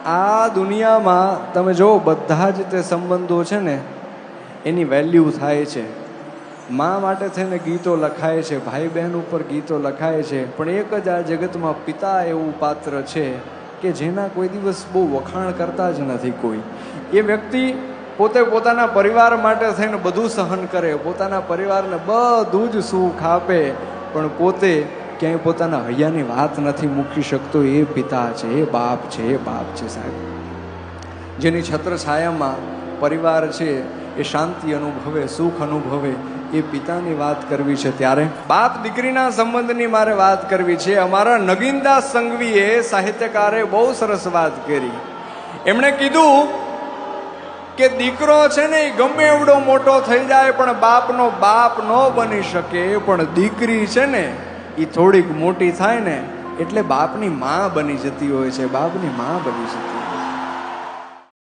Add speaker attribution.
Speaker 1: આ દુનિયામાં તમે જો બધા જ તે સંબંધો છે ને એની વેલ્યુ થાય છે. મા માટે થઈને ગીતો લખાય છે, ભાઈ બહેન ઉપર ગીતો લખાય છે, પણ એક જ આ જગતમાં પિતા એવું પાત્ર છે કે જેના કોઈ દિવસ બહુ વખાણ કરતા જ નથી કોઈ. એ વ્યક્તિ પોતે પોતાના પરિવાર માટે થઈને બધું સહન કરે, પોતાના પરિવારને બધું જ સુખ આપે, પણ પોતે ક્યાંય પોતાના હૈયાની વાત નથી મૂકી શકતો. એ પિતા છે, એ બાપ છે, એ બાપ છે સાહેબ. જેની છત્ર છાયામાં પરિવાર છે એ શાંતિ અનુભવે, સુખ અનુભવે, એ પિતાની વાત કરવી છે. ત્યારે બાપ દીકરીના સંબંધની મારે વાત કરવી છે. અમારા નગીનદાસ સંઘવીએ, સાહિત્યકારે બહુ સરસ વાત કરી. એમણે કીધું કે દીકરો છે ને એ ગમે એવડો મોટો થઈ જાય પણ બાપનો બાપ ન બની શકે, પણ દીકરી છે ને એ થોડીક મોટી થાય ને એટલે બાપની માં બની જતી હોય છે, બાપની માં બની જતી હોય છે.